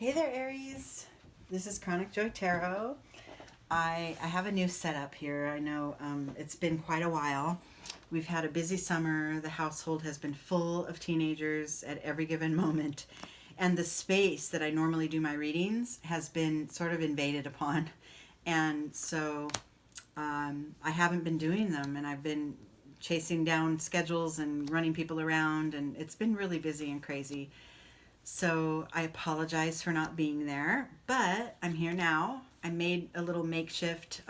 Hey there, Aries. This is Chronic Joy Tarot. I have a new setup here. I know it's been quite a while. We've had a busy summer. The household has been full of teenagers at every given moment. And the space that I normally do my readings has been sort of invaded upon. And so I haven't been doing them, and I've been chasing down schedules and running people around, and it's been really busy and crazy. So I apologize for not being there, but I'm here now. I made a little makeshift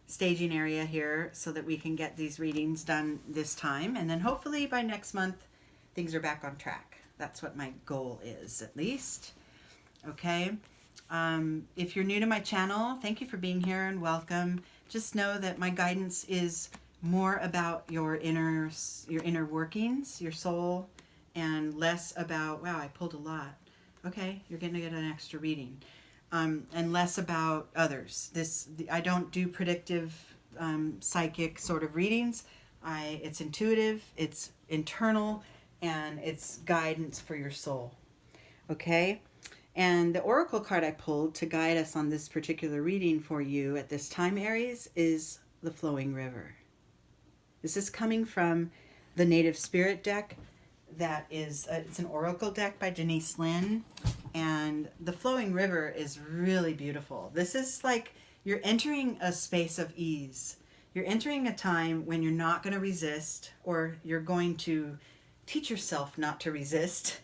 staging area here so that we can get these readings done this time. And then hopefully by next month, things are back on track. That's what my goal is, at least. Okay. If you're new to my channel, thank you for being here and welcome. Just know that my guidance is more about your inner workings, your soul, and less about, wow, I pulled a lot. Okay, you're going to get an extra reading. And less about others. I don't do predictive psychic sort of readings. It's intuitive, it's internal, and it's guidance for your soul. Okay? And the oracle card I pulled to guide us on this particular reading for you at this time, Aries, is the Flowing River. This is coming from the Native Spirit deck. That is, it's an oracle deck by Denise Lynn, and the Flowing River is really beautiful. This is like you're entering a space of ease. You're entering a time when you're not going to resist, or you're going to teach yourself not to resist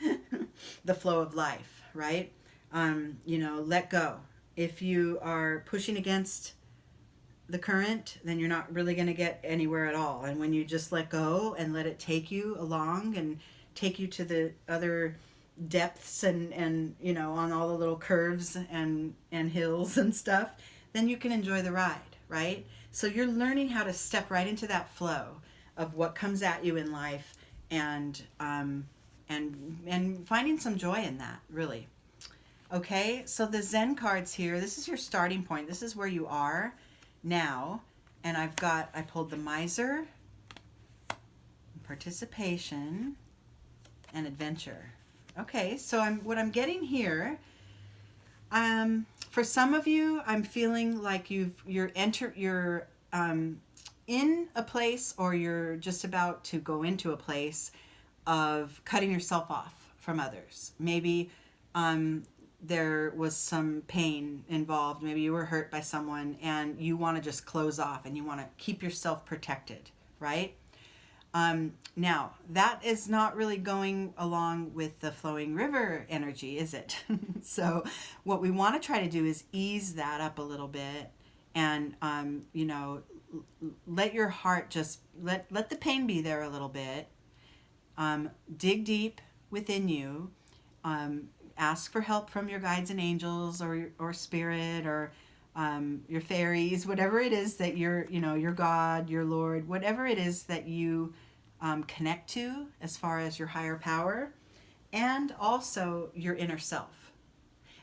the flow of life, right? Let go. If you are pushing against the current, then you're not really going to get anywhere at all. And when you just let go and let it take you along and take you to the other depths and on all the little curves and hills and stuff, then you can enjoy the ride, right? So you're learning how to step right into that flow of what comes at you in life, and finding some joy in that, really. Okay, so the Zen cards here, this is your starting point. This is where you are now, and I pulled the Miser, Participation, and Adventure. Okay, so what I'm getting here, for some of you, I'm feeling like you're in a place, or you're just about to go into a place of cutting yourself off from others. Maybe there was some pain involved. Maybe you were hurt by someone and you want to just close off and you want to keep yourself protected, right? Now, that is not really going along with the Flowing River energy, is it? So what we want to try to do is ease that up a little bit, and, let your heart just, let the pain be there a little bit. Dig deep within you. Ask for help from your guides and angels, or spirit, or your fairies, whatever it is that your God, your Lord, whatever it is that you connect to as far as your higher power, and also your inner self.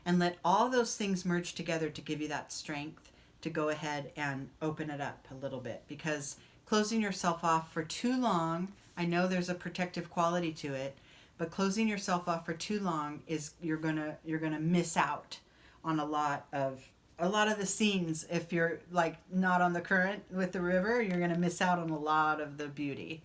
And let all those things merge together to give you that strength to go ahead and open it up a little bit. Because closing yourself off for too long, I know there's a protective quality to it, but closing yourself off for too long is you're gonna miss out on a lot of the scenes. If you're like not on the current with the river, you're gonna miss out on a lot of the beauty.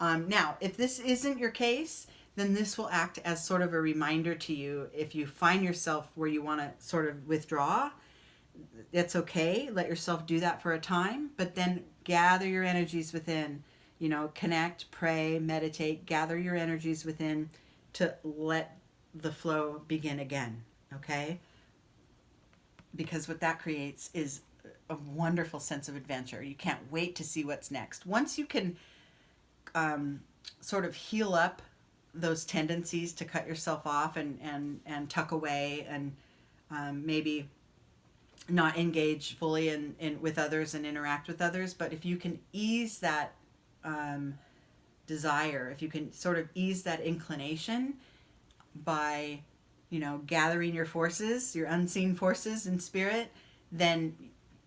Now, if this isn't your case, then this will act as sort of a reminder to you. If you find yourself where you want to sort of withdraw, it's okay. Let yourself do that for a time, but then gather your energies within. Connect, pray, meditate, gather your energies within to let the flow begin again, okay? Because what that creates is a wonderful sense of adventure. You can't wait to see what's next. Once you can sort of heal up those tendencies to cut yourself off and tuck away, and maybe not engage fully in with others and interact with others, but if you can ease that desire, if you can sort of ease that inclination by gathering your forces, your unseen forces in spirit, then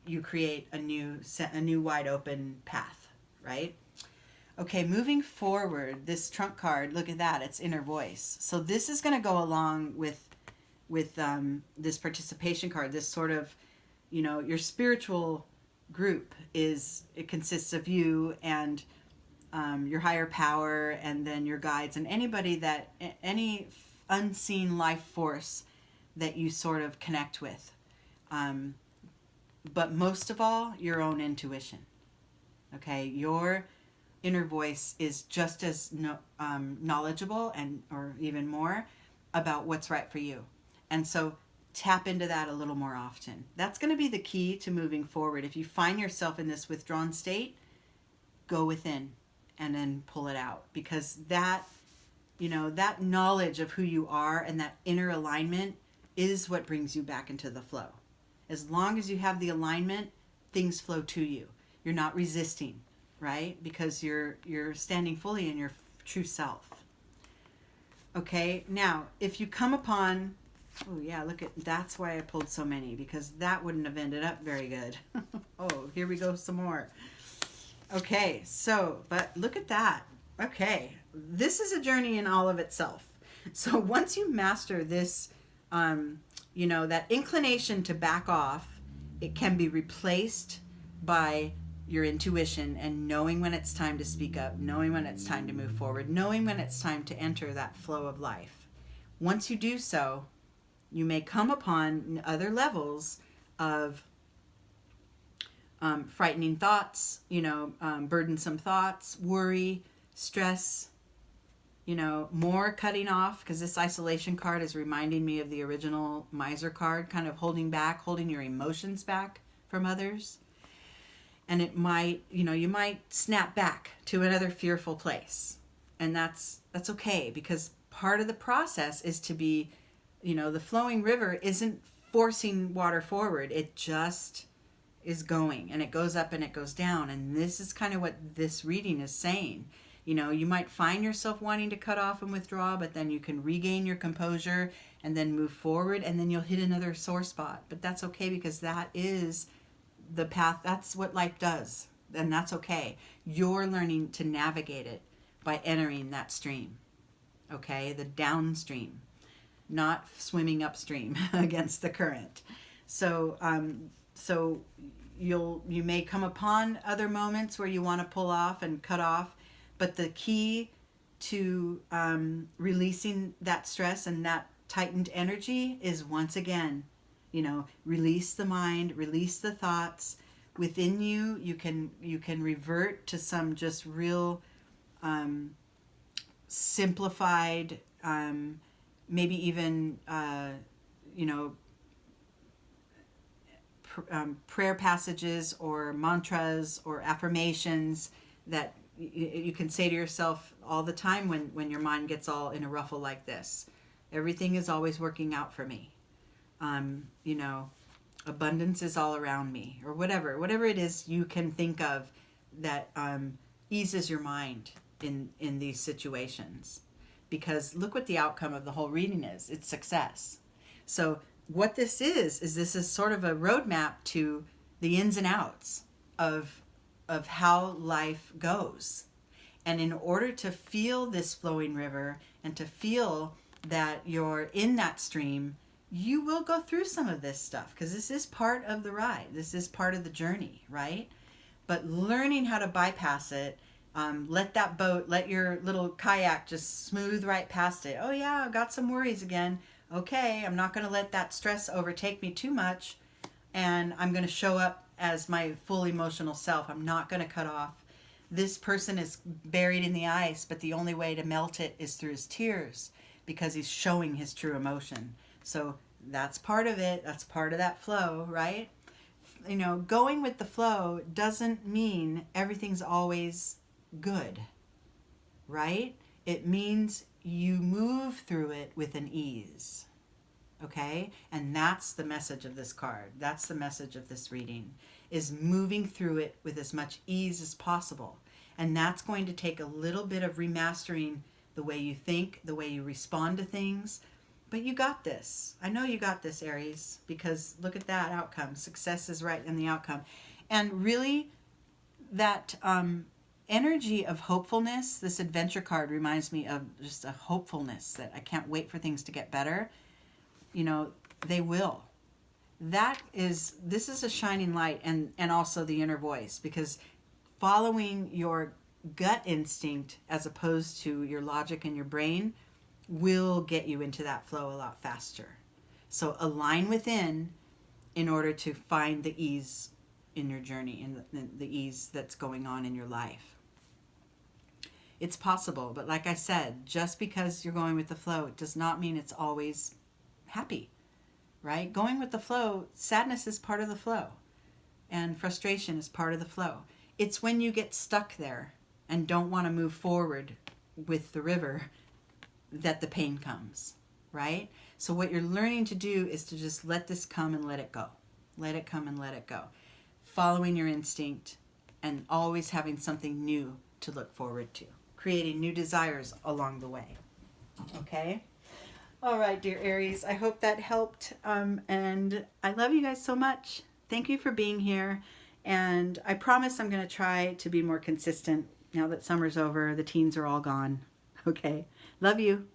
you create a new wide open path, right? Okay, moving forward, this trump card, look at that, it's inner voice. So this is going to go along with with this participation card, this sort of, your spiritual group it consists of you and your higher power, and then your guides, and any unseen life force that you sort of connect with. But most of all, your own intuition. Okay, your inner voice is just as knowledgeable or even more about what's right for you. And so tap into that a little more often. That's going to be the key to moving forward. If you find yourself in this withdrawn state, go within and then pull it out, because that knowledge of who you are and that inner alignment is what brings you back into the flow. As long as you have the alignment, things flow to you. You're not resisting, right? Because you're standing fully in your true self. Okay, now if you come upon, oh yeah, that's why I pulled so many, because that wouldn't have ended up very good. Oh, here we go some more. Okay, but look at that. Okay, this is a journey in all of itself. So once you master this, that inclination to back off, it can be replaced by your intuition and knowing when it's time to speak up, knowing when it's time to move forward, knowing when it's time to enter that flow of life. Once you do so, you may come upon other levels of frightening thoughts, burdensome thoughts, worry, stress, more cutting off, because this isolation card is reminding me of the original miser card, kind of holding your emotions back from others. And it might, you might snap back to another fearful place. And that's okay, because part of the process is to be, the flowing river isn't forcing water forward. It just is going, and it goes up and it goes down. And this is kind of what this reading is saying. You might find yourself wanting to cut off and withdraw, but then you can regain your composure and then move forward, and then you'll hit another sore spot. But that's okay, because that is the path. That's what life does, and that's okay. You're learning to navigate it by entering that stream, okay? The downstream, not swimming upstream against the current. So you may come upon other moments where you want to pull off and cut off, but the key to releasing that stress and that tightened energy is, once again, release the mind, release the thoughts within you. You can revert to some just real simplified, maybe even prayer passages or mantras or affirmations that you can say to yourself all the time when your mind gets all in a ruffle like this. Everything is always working out for me. Abundance is all around me, or whatever it is you can think of that eases your mind in these situations. Because look what the outcome of the whole reading is. It's success. So what this is sort of a roadmap to the ins and outs of how life goes. And in order to feel this flowing river and to feel that you're in that stream, you will go through some of this stuff, because this is part of the ride. This is part of the journey, right? But learning how to bypass it, let your little kayak just smooth right past it. Oh yeah, I've got some worries again. Okay, I'm not going to let that stress overtake me too much, and I'm going to show up as my full emotional self. I'm not going to cut off. This person is buried in the ice, but the only way to melt it is through his tears, because he's showing his true emotion. So that's part of it. That's part of that flow, right? Going with the flow doesn't mean everything's always good, right? It means you move through it with an ease, okay? And that's the message of this card. That's the message of this reading, is moving through it with as much ease as possible. And that's going to take a little bit of remastering the way you think, the way you respond to things. But you got this. I know you got this, Aries, because look at that outcome. Success is right in the outcome. And really, that energy of hopefulness, this adventure card reminds me of just a hopefulness that I can't wait for things to get better. you know, they will. This is a shining light, and also the inner voice, because following your gut instinct as opposed to your logic and your brain will get you into that flow a lot faster. So align within in order to find the ease in your journey and the ease that's going on in your life. It's possible, but like I said, just because you're going with the flow, it does not mean it's always happy, right? Going with the flow, sadness is part of the flow, and frustration is part of the flow. It's when you get stuck there and don't want to move forward with the river that the pain comes, right? So what you're learning to do is to just let this come and let it go. Let it come and let it go. Following your instinct and always having something new to look forward to. Creating new desires along the way. Okay? All right, dear Aries. I hope that helped. And I love you guys so much. Thank you for being here. And I promise I'm going to try to be more consistent now that summer's over. The teens are all gone. Okay? Love you.